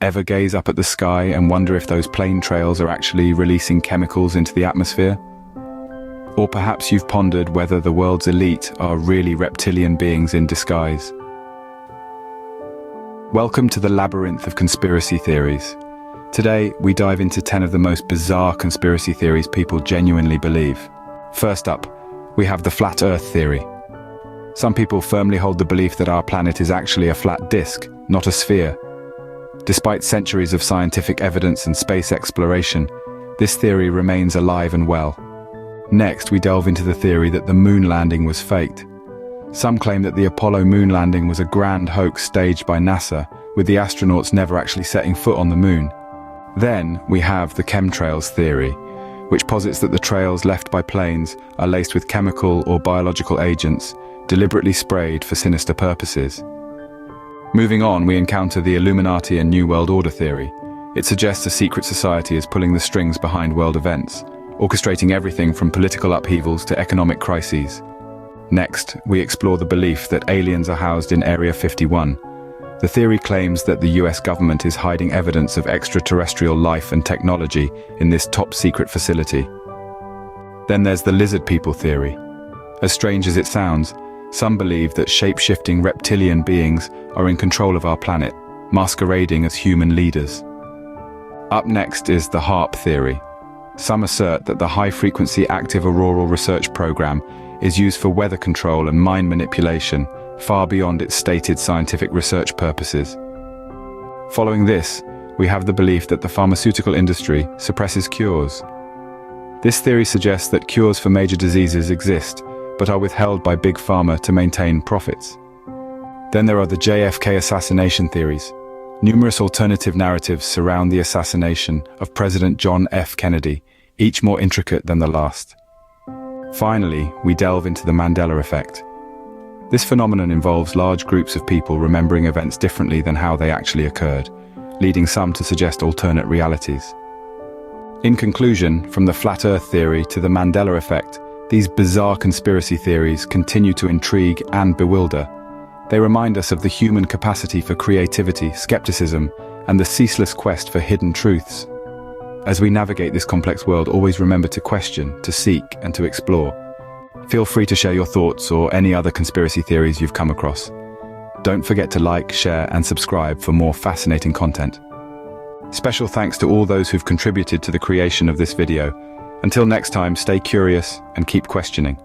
Ever gaze up at the sky and wonder if those plane trails are actually releasing chemicals into the atmosphere? Or perhaps you've pondered whether the world's elite are really reptilian beings in disguise. Welcome to the labyrinth of conspiracy theories. Today, we dive into 10 of the most bizarre conspiracy theories people genuinely believe. First up, we have the Flat Earth Theory. Some people firmly hold the belief that our planet is actually a flat disk, not a sphere. Despite centuries of scientific evidence and space exploration, this theory remains alive and well. Next, we delve into the theory that the moon landing was faked. Some claim that the Apollo moon landing was a grand hoax staged by NASA, with the astronauts never actually setting foot on the moon. Then, we have the Chemtrails Theory, which posits that the trails left by planes are laced with chemical or biological agents, deliberately sprayed for sinister purposes. Moving on, we encounter the Illuminati and New World Order theory. It suggests a secret society is pulling the strings behind world events, orchestrating everything from political upheavals to economic crises. Next, we explore the belief that aliens are housed in Area 51. The theory claims that the US government is hiding evidence of extraterrestrial life and technology in this top-secret facility. Then there's the lizard people theory. As strange as it sounds, some believe that shape-shifting reptilian beings are in control of our planet, masquerading as human leaders. Up next is the HAARP Theory. Some assert that the High-Frequency Active Auroral Research Program is used for weather control and mind manipulation, far beyond its stated scientific research purposes. Following this, we have the belief that the pharmaceutical industry suppresses cures. This theory suggests that cures for major diseases exist, but are withheld by Big Pharma to maintain profits. Then there are the JFK Assassination Theories. Numerous alternative narratives surround the assassination of President John F. Kennedy, each more intricate than the last. Finally, we delve into the Mandela Effect. This phenomenon involves large groups of people remembering events differently than how they actually occurred, leading some to suggest alternate realities. In conclusion, from the Flat Earth Theory to the Mandela Effect, these bizarre conspiracy theories continue to intrigue and bewilder. They remind us of the human capacity for creativity, skepticism, and the ceaseless quest for hidden truths. As we navigate this complex world, always remember to question, to seek, and to explore. Feel free to share your thoughts or any other conspiracy theories you've come across. Don't forget to like, share, and subscribe for more fascinating content. Special thanks to all those who've contributed to the creation of this video. Until next time, stay curious and keep questioning.